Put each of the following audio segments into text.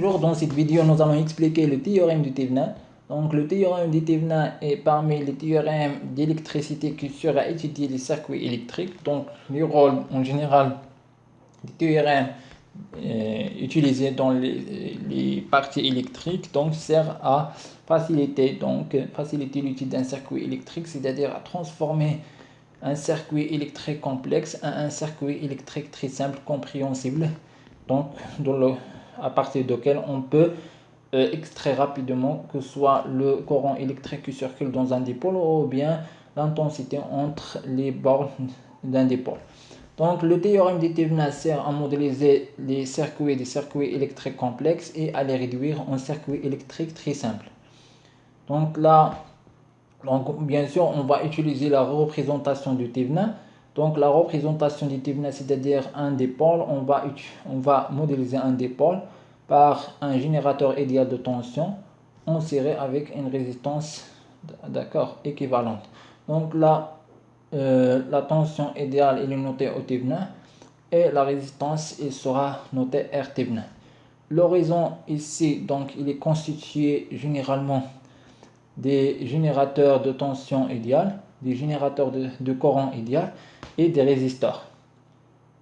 Bonjour, dans cette vidéo, nous allons expliquer le théorème de Thévenin. Donc, le théorème de Thévenin est parmi les théorèmes d'électricité qui sert à étudier les circuits électriques. Donc, les rôles en général des théorèmes utilisés dans les parties électriques donc sert à faciliter l'étude d'un circuit électrique, c'est-à-dire à transformer un circuit électrique complexe en un circuit électrique très simple, compréhensible, donc à partir duquel on peut extraire rapidement que ce soit le courant électrique qui circule dans un dipôle ou bien l'intensité entre les bornes d'un dipôle. Donc le théorème de Thévenin sert à modéliser des circuits électriques complexes et à les réduire en circuits électriques très simples. Donc là, bien sûr, on va utiliser la représentation du Thévenin. Donc la représentation du Thévenin, c'est-à-dire un dipôle, on va modéliser un dipôle par un générateur idéal de tension inséré avec une résistance équivalente. Donc là, la tension idéale est notée au Thévenin et la résistance sera notée R Thévenin. L'horizon ici, donc, il est constitué généralement des générateurs de tension idéale, des générateurs de courant idéal et des résisteurs.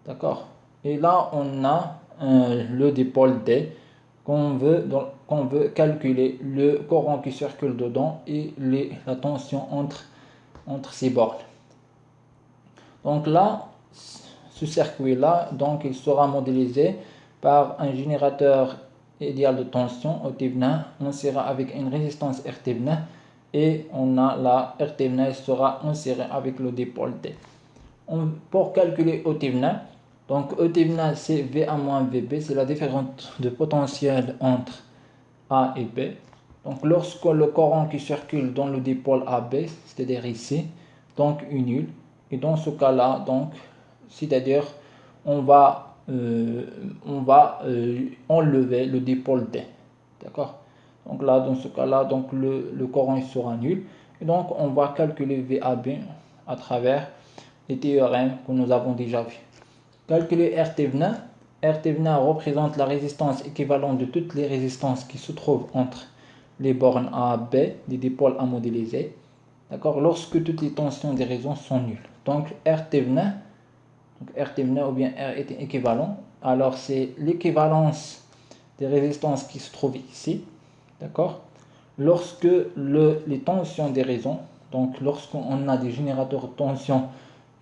D'accord? Et là, on a le dipôle D qu'on veut calculer le courant qui circule dedans et la tension entre ces bornes. Donc là, ce circuit-là, donc il sera modélisé par un générateur idéal de tension au Thévenin. On sera avec une résistance R Thévenin et on a la R Thévenin sera insérée avec le dipôle D. Pour calculer O Thévenin, donc E Thévenin c'est VA moins VB, c'est la différence de potentiel entre A et B. Donc lorsque le courant qui circule dans le dipôle AB, c'est-à-dire ici, donc est nul. Et dans ce cas-là, donc, c'est-à-dire on va enlever le dipôle D. D'accord? Donc là, dans ce cas-là, donc le courant il sera nul. Et donc on va calculer VAB à travers les théorèmes que nous avons déjà vus. Calculer R Thévenin. R Thévenin représente la résistance équivalente de toutes les résistances qui se trouvent entre les bornes A, B, des dipôles à modéliser. D'accord? Lorsque toutes les tensions des réseaux sont nulles. Donc R Thévenin ou bien R est équivalent. Alors c'est l'équivalence des résistances qui se trouvent ici. D'accord? Lorsque les tensions des réseaux, donc lorsqu'on a des générateurs de tension,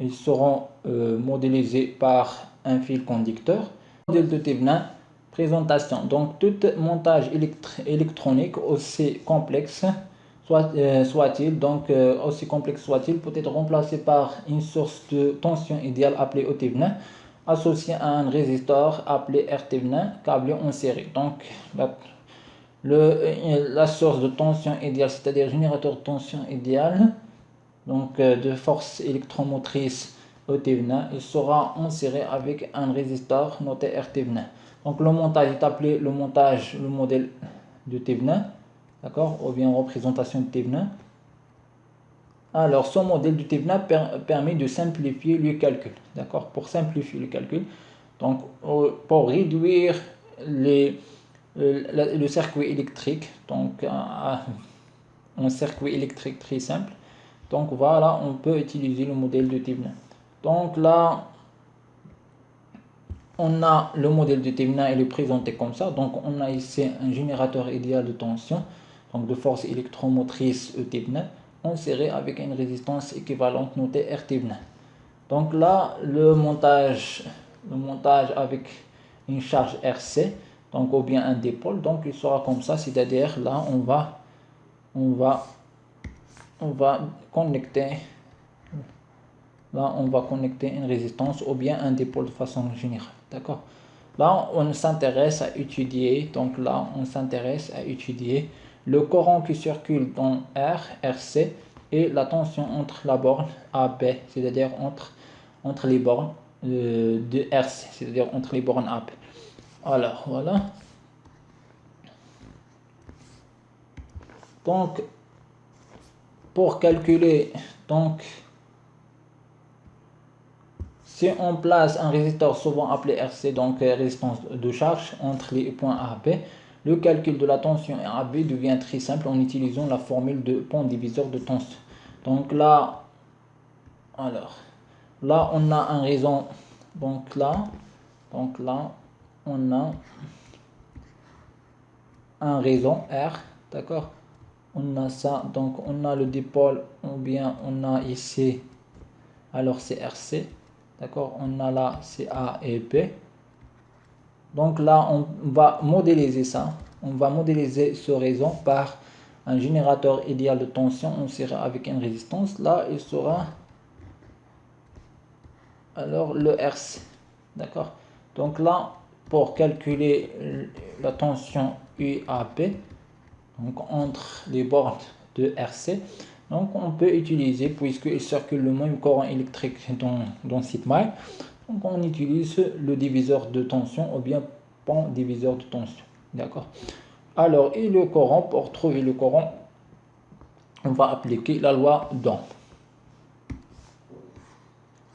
ils seront modélisés par un fil conducteur. Modèle de Thévenin, présentation. Donc tout montage électronique aussi complexe soit-il, aussi complexe soit-il, peut être remplacé par une source de tension idéale appelée O Thévenin, associée à un résisteur appelé R Thévenin, câblé en série. Donc la source de tension idéale, c'est-à-dire générateur de tension idéale, donc de force électromotrice O Thévenin, il sera inséré avec un résisteur noté R Thévenin. Donc le montage est appelé le modèle de Thévenin, d'accord, ou bien représentation de Thévenin. Alors ce modèle de Thévenin permet de simplifier le calcul, d'accord, pour simplifier le calcul, donc pour réduire le circuit électrique, donc un circuit électrique très simple. Donc voilà, on peut utiliser le modèle de Thévenin. Donc là, on a le modèle de Thévenin, il est présenté comme ça. Donc on a ici un générateur idéal de tension, donc de force électromotrice E Thévenin, inséré avec une résistance équivalente notée R Thévenin. Donc là, le montage avec une charge RC, donc ou bien un dipôle, donc il sera comme ça, c'est-à-dire là on va connecter une résistance ou bien un dipôle de façon générale. D'accord? Là, on s'intéresse à étudier, le courant qui circule dans RC, et la tension entre la borne AB, c'est-à-dire entre les bornes de RC, c'est-à-dire entre les bornes AB. Alors, voilà. Donc, pour calculer, si on place un résisteur souvent appelé RC, donc résistance de charge, entre les points A et B, Le calcul de la tension AB devient très simple en utilisant la formule de pont diviseur de tension. Donc là, là on a un raison. Donc là, on a un raison R, d'accord. On a ça, donc on a le dipôle, ou bien on a ici, alors c'est RC, d'accord. On a là c'est A et B. Donc là on va modéliser ça, on va modéliser ce raison par un générateur idéal de tension. On sera avec une résistance, là il sera alors le RC, d'accord. Donc là pour calculer la tension UAP, donc entre les bornes de RC, donc on peut utiliser, puisqu'il circule le même courant électrique dans cette maille, donc on utilise le diviseur de tension ou bien pont diviseur de tension, d'accord. Alors, et le courant, pour trouver le courant, on va appliquer la loi d'Ohm.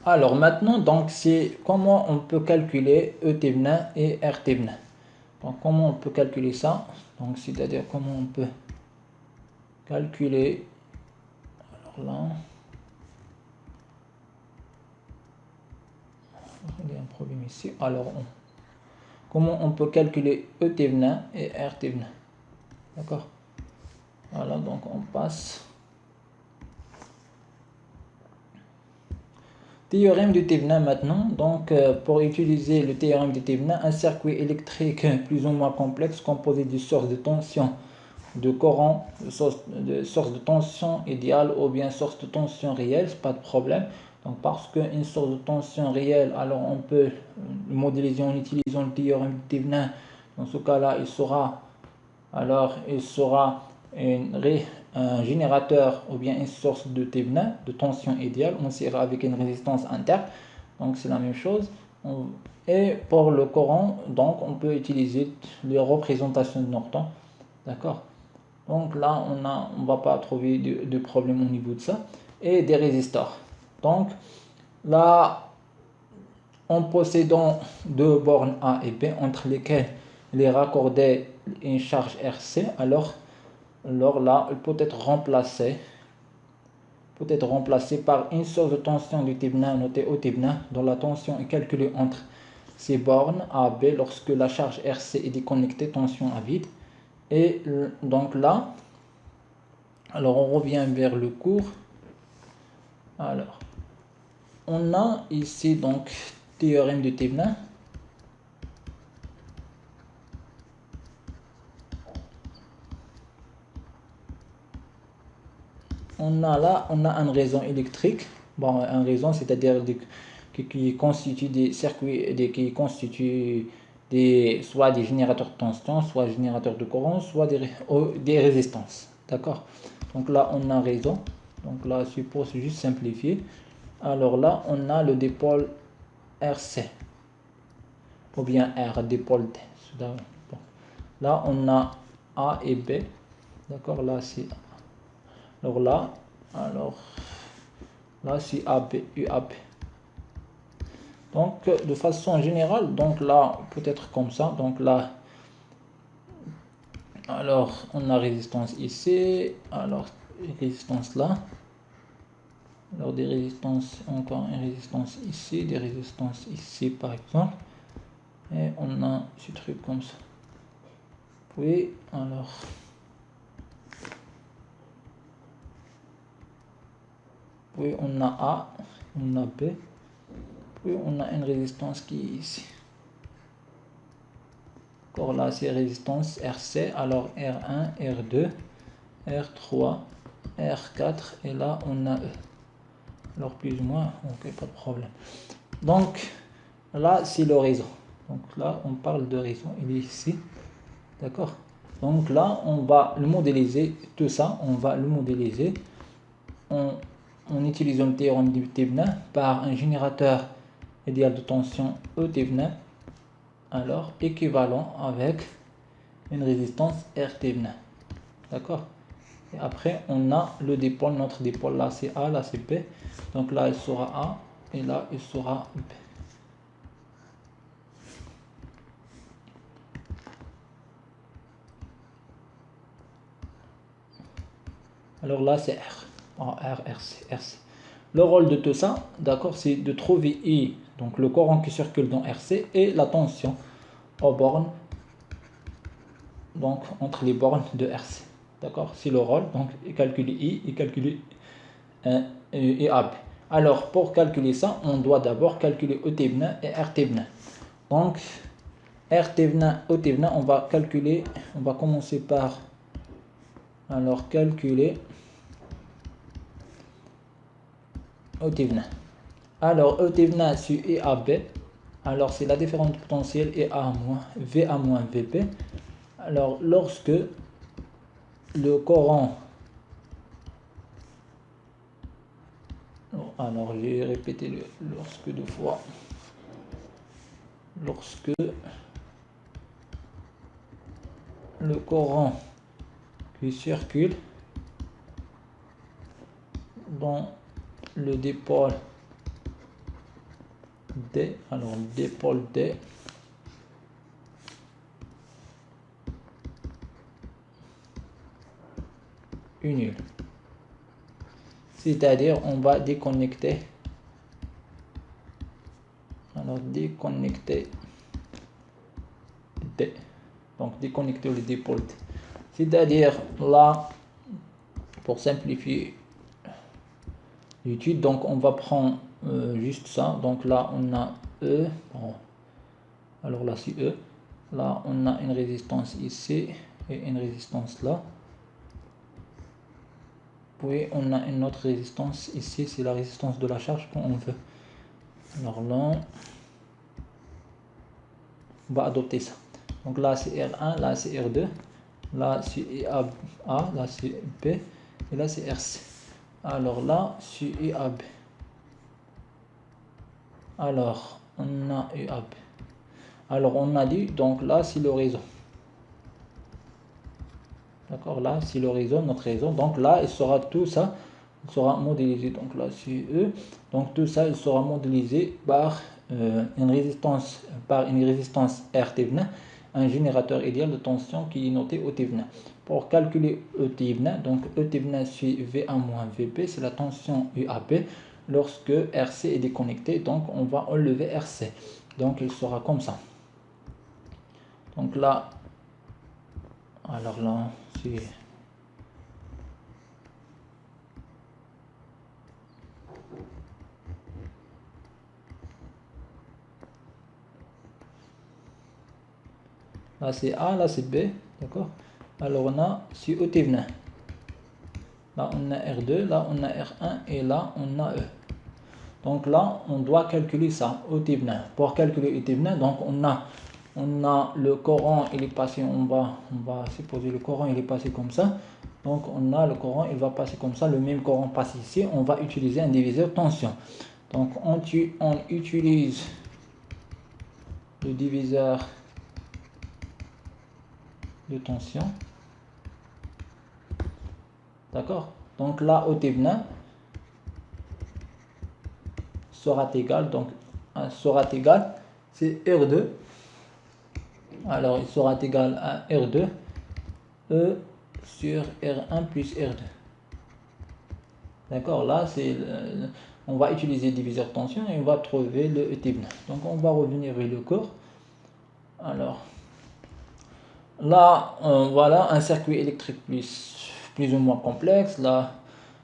Alors maintenant, donc c'est comment on peut calculer E Thévenin et R Thévenin. Donc comment on peut calculer ça? Donc c'est-à-dire comment on peut calculer, alors là, il y a un problème ici. Alors comment on peut calculer E Thévenin et R Thévenin, d'accord. Voilà, donc on passe. Théorème de Thévenin maintenant. Donc pour utiliser le théorème de Thévenin, un circuit électrique plus ou moins complexe composé de sources de tension, de courant, de source de tension idéale ou bien source de tension réelle, c'est pas de problème. Donc parce qu'une source de tension réelle, alors on peut le modéliser en utilisant le théorème de Thévenin. Dans ce cas-là, il sera un générateur ou bien une source de Thévenin de tension idéale. On sera avec une résistance interne, donc c'est la même chose. Et pour le courant, donc on peut utiliser les représentations de Norton, d'accord. Donc là on va pas trouver de problème au niveau de ça. Et des résistors. Donc là, en possédant deux bornes A et B entre lesquelles il est raccordé une charge RC, alors là il peut être remplacé par une source de tension du Thévenin notée au Thévenin, dont la tension est calculée entre ces bornes A B lorsque la charge RC est déconnectée, tension à vide. Et donc là, alors on revient vers le cours. Alors on a ici donc théorème de Thévenin. On a un réseau électrique. Bon, un réseau, c'est-à-dire qui constitue des circuits, soit des générateurs de tension, soit des générateurs de courant, soit des résistances. D'accord. Donc là, on a un réseau. Donc là, suppose juste simplifier. Alors là, on a le dipôle RC. Ou bien R, dipôle D. Bon. Là, on a A et B. D'accord, là, c'est alors là c'est AB, UAB. Donc de façon générale, donc là peut-être comme ça. Donc là, alors on a résistance ici, alors résistance là, alors des résistances, encore une résistance ici, des résistances ici par exemple, et on a ce truc comme ça. Oui, alors oui, on a A, on a B, puis on a une résistance qui est ici. Encore là, c'est résistance RC, alors R1, R2, R3, R4, et là on a E. Alors plus ou moins, ok, pas de problème. Donc là, c'est le réseau. Donc là, on parle de réseau, il est ici, d'accord. Donc là, on va le modéliser, tout ça, on va le modéliser en utilisant le théorème de Thévenin par un générateur idéal de tension E Thévenin, alors équivalent avec une résistance R Thévenin, d'accord. Et après on a le dipôle, notre dipôle là c'est A, là c'est B, donc là il sera A et là il sera B. Alors là, c'est R. R, RC, RC. Le rôle de tout ça, d'accord, c'est de trouver I, donc le courant qui circule dans RC, et la tension aux bornes, donc entre les bornes de RC. D'accord, c'est le rôle, donc calculer I et calculer AB. Alors, pour calculer ça, on doit d'abord calculer E Thévenin et R Thévenin. Donc, R Thévenin, E Thévenin, on va calculer, on va commencer par, alors, calculer E Thévenin. Alors, E Thévenin sur EAB, alors c'est la différence potentielle EA moins VA moins VP. Alors, lorsque le courant, alors j'ai répété le lorsque deux fois, lorsque le courant qui circule dans le dipôle D, alors le dipôle D est nul. C'est-à-dire on va déconnecter, alors déconnecter D, donc déconnecter le dipôle D. C'est-à-dire là, pour simplifier l'étude, donc on va prendre juste ça. Donc là on a E, bon, alors là c'est E, là on a une résistance ici et une résistance là, puis on a une autre résistance ici, c'est la résistance de la charge qu'on veut. Alors là on va adopter ça. Donc là c'est R1, là c'est R2, là c'est EAB, là c'est B et là c'est RC. Alors là c'est EAB, alors on a EAB, alors on a dit, donc là c'est le réseau, d'accord, là c'est le réseau, notre réseau. Donc là il sera tout ça, il sera modélisé, donc là c'est E, donc tout ça il sera modélisé par une résistance R Thévenin, un générateur idéal de tension qui est noté au Thévenin. Pour calculer E Thévenin, donc E Thévenin suit VA moins VP, c'est la tension UAP lorsque RC est déconnecté, donc on va enlever RC, donc il sera comme ça. Donc là, alors là c'est là c'est A, là c'est B, d'accord. Alors on a si E Thévenin, là on a R2, là on a R1 et là on a E. Donc là on doit calculer ça, E Thévenin. Pour calculer E Thévenin, donc on a le courant, il est passé, on va supposer le courant il est passé comme ça. Donc on a le courant, il va passer comme ça, le même courant passe ici, on va utiliser un diviseur tension. Donc on utilise le diviseur de tension, d'accord. Donc là E Thévenin sera égal, donc sera égal, c'est R2, alors il sera égal à R2 E sur R1 plus R2, d'accord. Là c'est on va utiliser le diviseur tension et on va trouver le E Thévenin. Donc on va revenir vers le cours. Alors là voilà un circuit électrique plus ou moins complexe. Là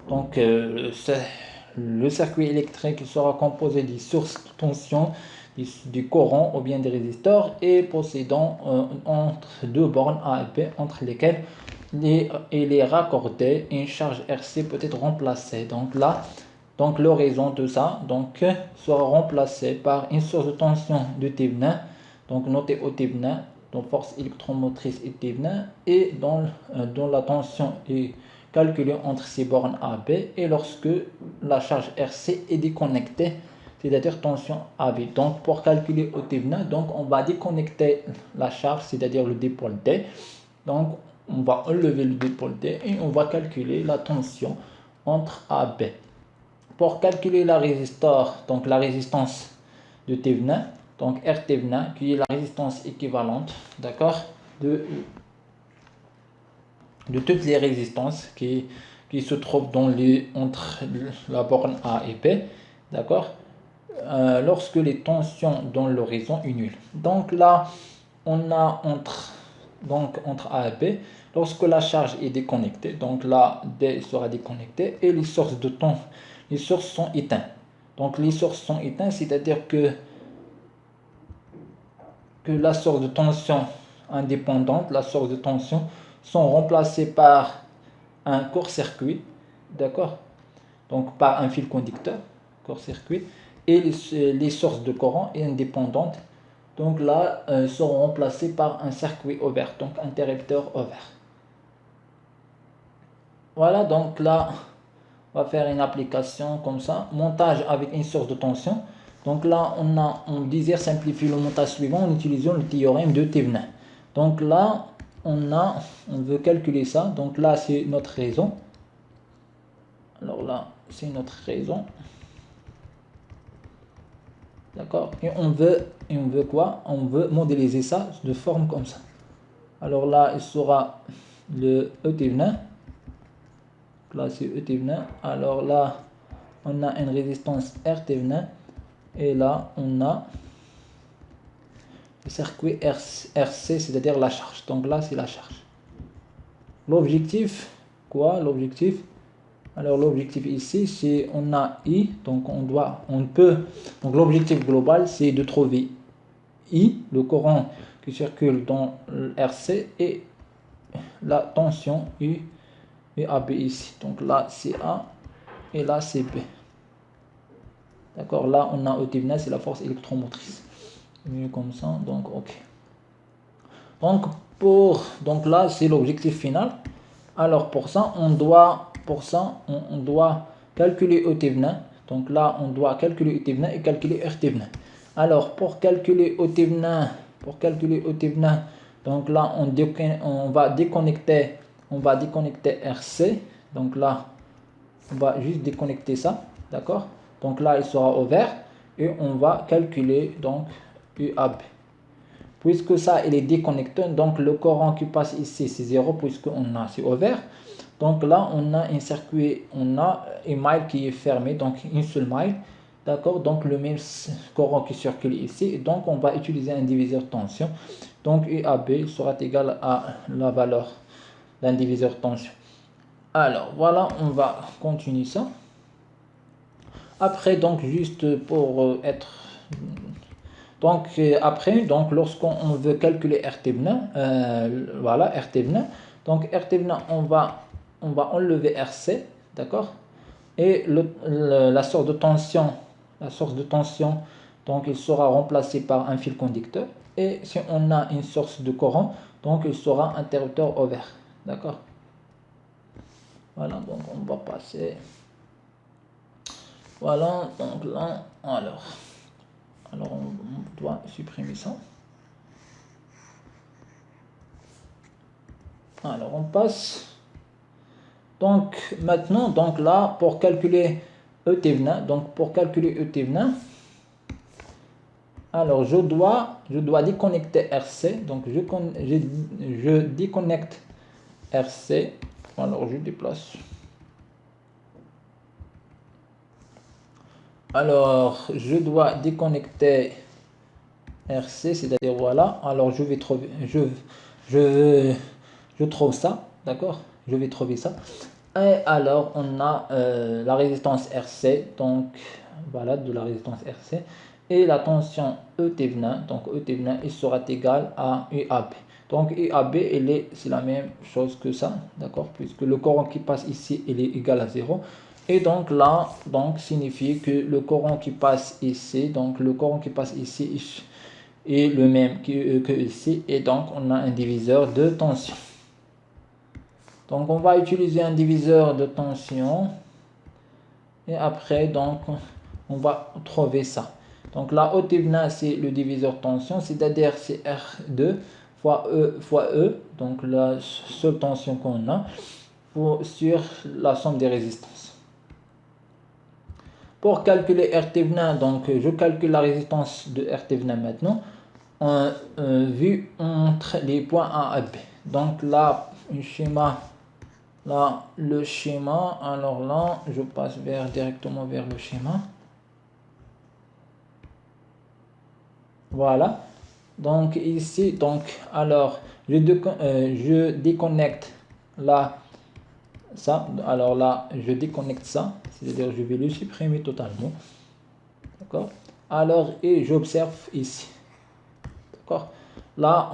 donc le circuit électrique sera composé des sources de tension, du courant ou bien des résistors, et possédant entre deux bornes A et B entre lesquelles il est raccordé une charge RC peut être remplacée. Donc là, donc l'horizon de ça donc sera remplacé par une source de tension de Thévenin, donc notée au Thévenin, donc force électromotrice et Thévenin, et dont la tension est calculée entre ces bornes AB, et lorsque la charge RC est déconnectée, c'est-à-dire tension AB. Donc pour calculer au Thévenin, donc on va déconnecter la charge, c'est-à-dire le dipôle D. Donc on va enlever le dipôle D et on va calculer la tension entre AB. Pour calculer la résistor, donc la résistance de Thévenin, donc R Thévenin, qui est la résistance équivalente, d'accord, de toutes les résistances qui qui se trouve entre la borne A et B, d'accord, lorsque les tensions dans l'horizon est nulle. Donc là, on a entre A et B, lorsque la charge est déconnectée, donc là, D sera déconnecté et les sources les sources sont éteintes. Donc les sources sont éteintes, c'est-à-dire que la source de tension indépendante, la source de tension sont remplacées par un court-circuit, d'accord, donc par un fil conducteur, court-circuit, et les sources de courant indépendantes, donc là, seront remplacées par un circuit ouvert, donc interrupteur ouvert. Voilà, donc là, on va faire une application comme ça, montage avec une source de tension. Donc là, on désire simplifier le montage suivant en utilisant le théorème de Thevenin. Donc là, on veut calculer ça. Donc là, c'est notre raison. Alors là, c'est notre raison. D'accord. Et on veut quoi? On veut modéliser ça de forme comme ça. Alors là, il sera le E Thevenin. Là, c'est E Thevenin. Alors là, on a une résistance R Thevenin. Et là, on a le circuit RC, c'est-à-dire la charge. Donc là, c'est la charge. L'objectif, quoi? L'objectif, alors l'objectif ici, c'est on a I, donc donc l'objectif global, c'est de trouver I, le courant qui circule dans le RC, et la tension UAB ici. Donc là, c'est A, et là, c'est B. D'accord, là, on a E, c'est la force électromotrice. Mieux comme ça, donc ok. Donc là, c'est l'objectif final. Alors pour ça, on doit calculer E Thevenin. Donc là, on doit calculer E Thevenin et calculer R Thevenin. Alors pour calculer E Thevenin, donc là, on va déconnecter RC. Donc là, on va juste déconnecter ça, d'accord. Donc là, il sera au vert et on va calculer donc UAB. Puisque ça, il est déconnecté, donc le courant qui passe ici, c'est 0, puisque c'est au vert. Donc là, on a un circuit, on a une maille qui est fermée, donc une seule maille. D'accord, donc le même courant qui circule ici. Donc on va utiliser un diviseur tension. Donc UAB sera égal à la valeur d'un diviseur tension. Alors voilà, on va continuer ça. Après, donc juste pour être... Donc après, donc lorsqu'on veut calculer R Thevenin, voilà R Thevenin. Donc R Thevenin, on va enlever RC, d'accord. Et la source de tension, donc il sera remplacé par un fil conducteur. Et si on a une source de courant, donc il sera interrupteur ouvert, d'accord. Voilà, donc on va passer. Voilà, donc là, alors on doit supprimer ça. Alors on passe. Donc maintenant, donc là, pour calculer E Thevenin, alors je dois déconnecter RC. Donc je déconnecte RC. Alors je déplace. Alors je dois déconnecter RC, c'est-à-dire voilà. Alors je vais trouver, je trouve ça, d'accord. Je vais trouver ça. Et alors on a la résistance RC, donc voilà, de la résistance RC, et la tension E Thevenin. Donc E Thevenin, il sera égal à UAB. Donc UAB, c'est la même chose que ça, d'accord, puisque le courant qui passe ici, il est égal à 0. Et donc là, donc signifie que le courant qui passe ici, donc le courant qui passe ici est le même que ici, et donc on a un diviseur de tension. Donc on va utiliser un diviseur de tension, et après donc on va trouver ça. Donc là, E Thevenin, c'est le diviseur tension, c'est-à-dire c'est R2 fois E, donc la seule tension qu'on a, sur la somme des résistances. Pour calculer R Thevenin, donc je calcule la résistance de R Thevenin maintenant, vu entre les points A et B. Donc là, un schéma là le schéma. Alors là, je passe directement vers le schéma. Voilà. Donc ici, donc alors je déconnecte là ça. Alors là, je déconnecte ça, c'est-à-dire je vais le supprimer totalement. D'accord. Alors et j'observe ici. D'accord. Là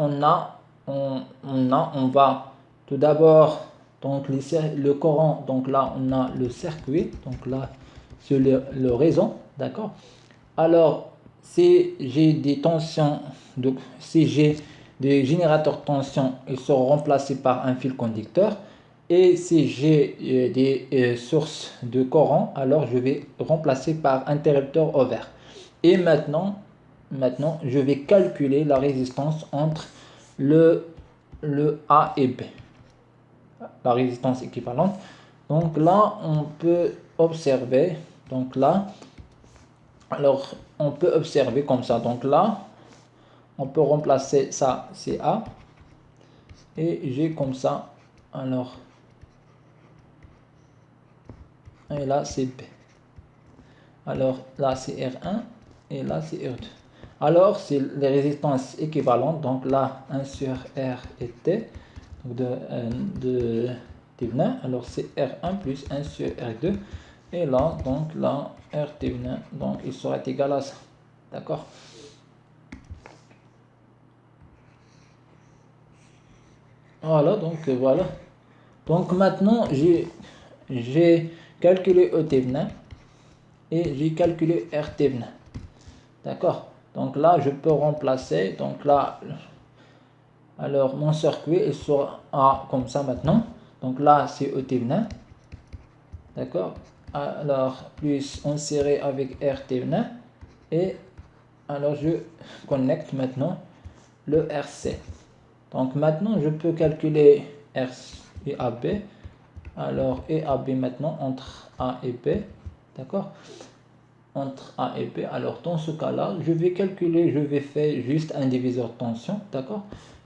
on va tout d'abord donc le Coran. Donc là on a le circuit. Donc là c'est le réseau. D'accord. Alors si j'ai des tensions, donc si j'ai des générateurs de tension, ils seront remplacés par un fil conducteur. Et si j'ai des sources de courant, alors je vais remplacer par interrupteur ouvert. Et maintenant, je vais calculer la résistance entre le A et B, la résistance équivalente. Donc là, on peut observer, donc là, alors on peut observer comme ça. Donc là, on peut remplacer ça, c'est A, et j'ai comme ça, alors, et là c'est B. Alors là c'est R1 et là c'est R2. Alors c'est les résistances équivalentes. Donc là 1 sur R et T de Thévenin. Alors c'est R1 plus 1 sur R2. Et là donc là R Thévenin, donc il sera égal à ça. D'accord. Voilà, donc voilà. Donc maintenant j'ai calculé E Thévenin et j'ai calculé R Thévenin. D'accord. Donc là, je peux remplacer. Donc là, alors mon circuit il sera comme ça maintenant. Donc là, c'est E Thévenin. D'accord. Alors, plus on serré avec R Thévenin. Et alors, je connecte maintenant le RC. Donc maintenant, je peux calculer R et AB. Alors, et AB maintenant entre A et B. D'accord. Entre A et B. Alors dans ce cas-là, je vais calculer, je vais faire juste un diviseur de tension, d'accord.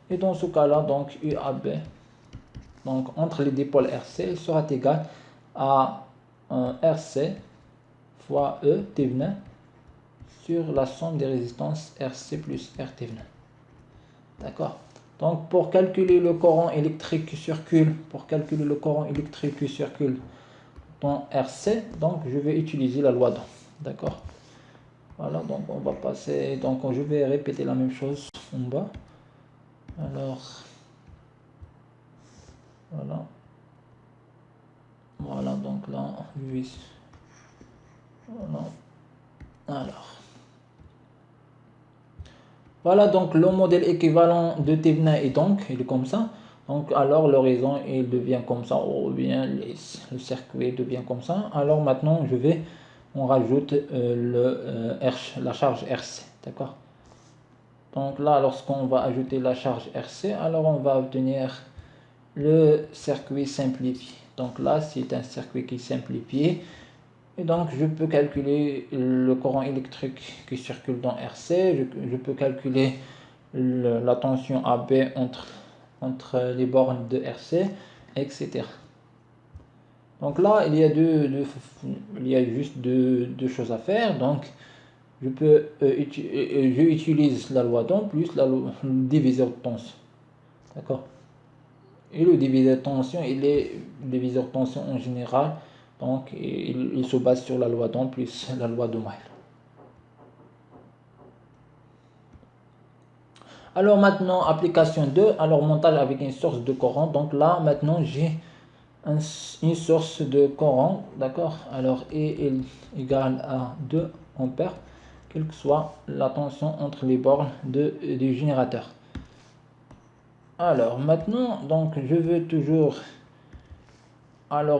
Et dans ce cas-là, donc UAB, donc entre les dipôles RC, sera égal à RC fois E Thévenin sur la somme des résistances RC plus R Thévenin. D'accord. Donc pour calculer le courant électrique qui circule, dans RC, donc je vais utiliser la loi d'Ohm. D'accord. Voilà, donc on va passer, donc je vais répéter la même chose en bas. Alors, voilà, donc là, voilà. Voilà, donc le modèle équivalent de Thévenin est donc, il est comme ça. Donc alors l'horizon il devient comme ça, ou bien le circuit devient comme ça. Alors maintenant on rajoute la charge RC, d'accord. Donc là, lorsqu'on va ajouter la charge RC, alors on va obtenir le circuit simplifié. Donc là, c'est un circuit qui est simplifié. Et donc, je peux calculer le courant électrique qui circule dans RC. Je peux calculer la tension AB entre les bornes de RC, etc. Donc là, il y a juste deux choses à faire. Donc, je utilise la loi d'Ohm plus le diviseur de tension. D'accord. Et le diviseur de tension, le diviseur de tension en général, donc il se base sur la loi d'Ohm plus la loi de Mail. Alors maintenant, application 2, alors montage avec une source de courant. Donc là, maintenant, j'ai une source de courant, d'accord. Alors, E est égal à 2 ampères, quelle que soit la tension entre les bornes du générateur. Alors maintenant, donc je veux toujours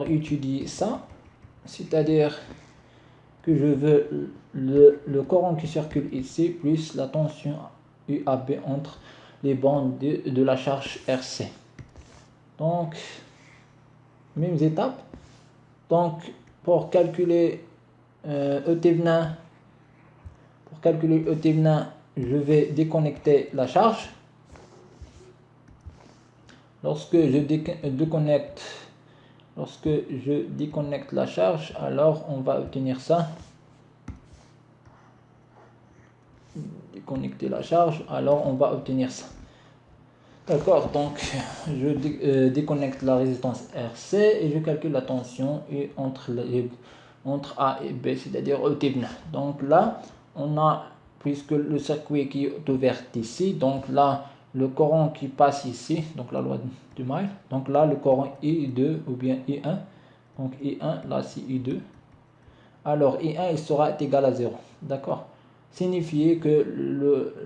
étudier ça, c'est-à-dire que je veux le courant qui circule ici plus la tension UAB entre les bandes de la charge RC. Donc, mêmes étapes. Donc, pour calculer E Thévenin, je vais déconnecter la charge. Lorsque je déconnecte lorsque je déconnecte la charge, alors on va obtenir ça. Déconnecter la charge, alors on va obtenir ça. D'accord, donc je déconnecte la résistance RC et je calcule la tension entre A et B, c'est-à-dire E T-. Donc là, on a, puisque le circuit qui est ouvert ici, donc là, le courant qui passe ici, donc la loi de Mile, donc là, le courant I2 ou bien I1, donc I1, là c'est I2, alors I1 il sera égal à 0, d'accord, signifier que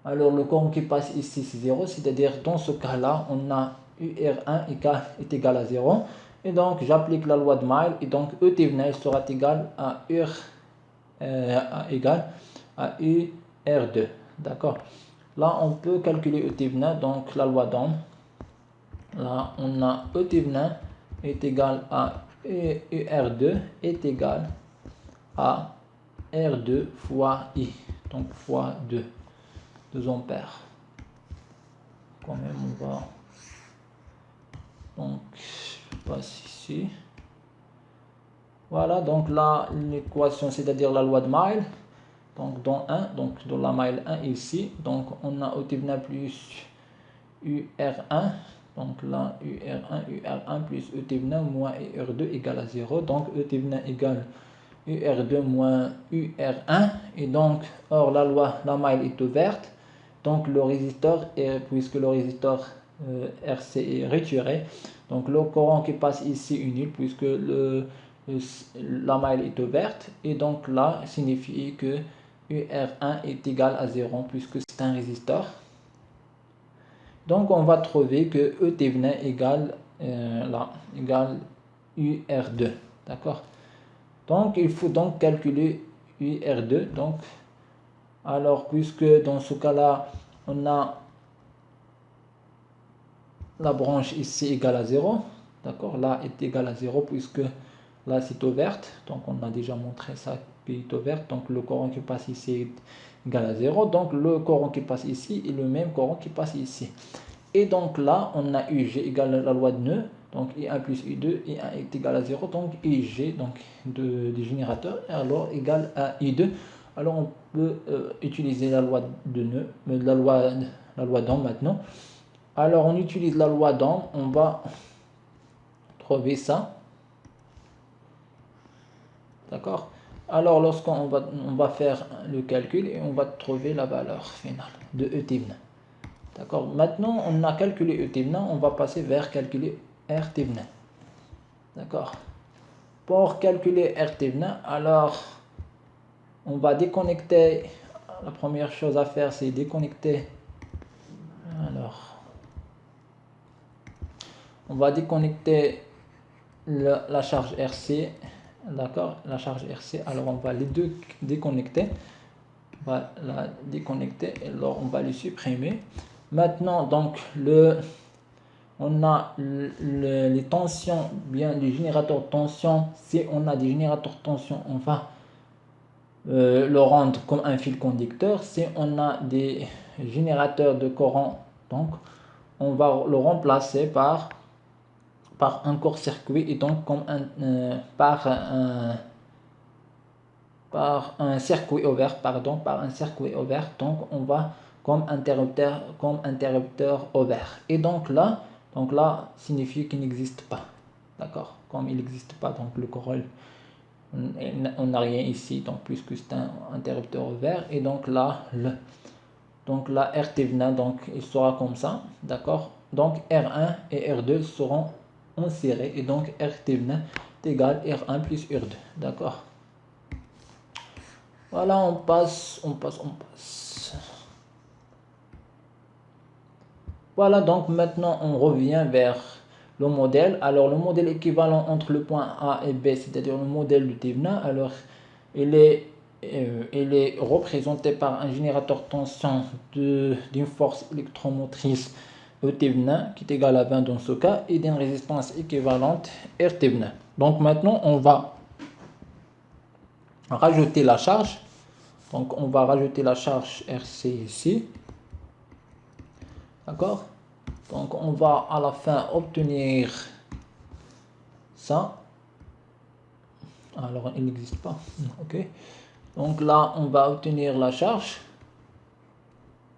alors le courant qui passe ici c'est 0, c'est-à-dire dans ce cas-là, on a UR1 est égal à 0. Et donc j'applique la loi de Mile et donc E T sera égal à UR2. D'accord. Là on peut calculer E T, donc la loi d'Ohm. Là on a E T est égal à UR2 est égal à R2 fois I, donc fois 2 ampères. Quand même on va, donc je passe ici, voilà, donc là l'équation c'est-à-dire la loi de Mile, donc dans la Mile 1 ici, donc on a OT plus UR1, donc là UR1 plus ET moins UR2 égale à 0, donc ET égale UR2 moins UR1, et donc or la Mile est ouverte, donc le résisteur, puisque le résisteur RC est retiré, donc le courant qui passe ici est nul puisque la maille est ouverte, et donc là signifie que UR1 est égal à 0 puisque c'est un résisteur. Donc on va trouver que ET égale UR2, d'accord. Donc il faut donc calculer UR2, donc alors puisque dans ce cas là on a la branche ici égale à 0, d'accord, là est égal à 0 puisque là c'est ouverte, donc on a déjà montré ça qui est ouverte, donc le courant qui passe ici est égal à 0, donc le courant qui passe ici est le même courant qui passe ici, et donc là on a UG égale à la loi de nœud, donc I1 plus I2, I1 est égal à 0, donc IG donc du générateur alors égal à I2. Alors on peut utiliser la loi de nœud, la loi d'Ohm maintenant. Alors on utilise la loi d'Ohm, on va trouver ça, d'accord. Alors lorsqu'on va faire le calcul et on va trouver la valeur finale de ET. D'accord. Maintenant on a calculé ET, on va passer vers calculer RT. D'accord. Pour calculer RT, alors on va déconnecter, la première chose à faire c'est déconnecter, alors on va déconnecter la charge RC, d'accord, la charge RC, alors on va les deux déconnecter, on va la déconnecter, alors on va les supprimer. Maintenant donc on a les tensions, bien du générateur de tension, si on a des générateurs de tension on va le rendre comme un fil conducteur, si on a des générateurs de courant, donc on va le remplacer par un court-circuit, et donc comme par un circuit ouvert, donc on va comme interrupteur ouvert, et donc là signifie qu'il n'existe pas, d'accord, comme il n'existe pas, donc le courant on n'a rien ici, donc puisque c'est un interrupteur ouvert, et donc là RT donc il sera comme ça, d'accord, donc R1 et R2 seront insérés, et donc RT est égal R1 plus R2, d'accord. Voilà, on passe. Voilà, donc maintenant on revient vers le modèle. Alors le modèle équivalent entre le point A et B, c'est-à-dire le modèle du Thévenin, alors il est représenté par un générateur de tension d'une force électromotrice E Thévenin qui est égal à 20 dans ce cas, et d'une résistance équivalente R Thévenin. Donc maintenant on va rajouter la charge. Donc on va rajouter la charge RC ici, d'accord. Donc on va à la fin obtenir ça, alors il n'existe pas. Ok, donc là on va obtenir la charge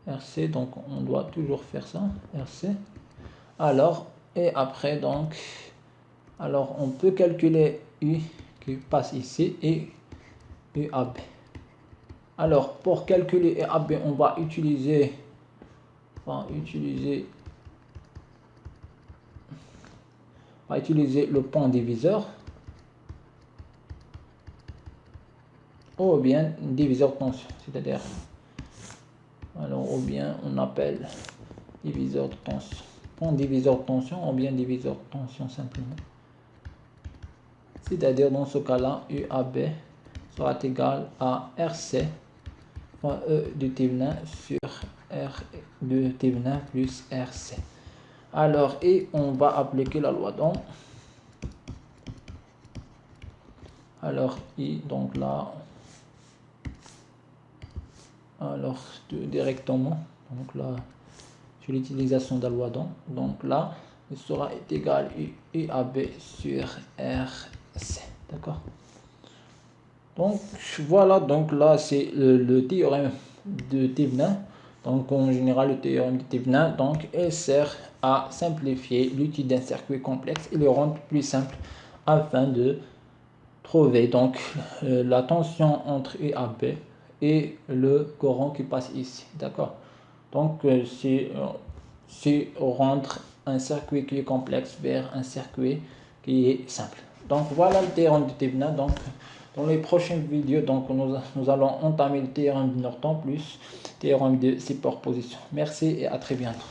RC, donc on doit toujours faire ça, RC. Alors, et après donc, alors on peut calculer U qui passe ici et UAB. Alors pour calculer UAB, on va utiliser le point diviseur ou bien diviseur tension, c'est-à-dire, alors ou bien on appelle diviseur de tension, point diviseur de tension ou bien diviseur de tension simplement. C'est-à-dire dans ce cas-là, UAB sera égal à RC fois E de Thévenin sur R de Thévenin plus RC. Alors, et on va appliquer la loi d'Ohm. Alors, I, donc là, alors directement, donc là, sur l'utilisation de la loi d'Ohm, donc là, il sera égal à UAB sur RC. D'accord? Donc voilà, donc là c'est le théorème de Thévenin. Donc en général le théorème de Thévenin, donc il sert à simplifier l'étude d'un circuit complexe et le rendre plus simple afin de trouver donc la tension entre UAB et le courant qui passe ici. D'accord? Donc c'est rendre un circuit qui est complexe vers un circuit qui est simple. Donc voilà le théorème de Thévenin. Donc dans les prochaines vidéos, donc nous allons entamer le théorème de Norton plus théorème de superposition. Merci et à très bientôt.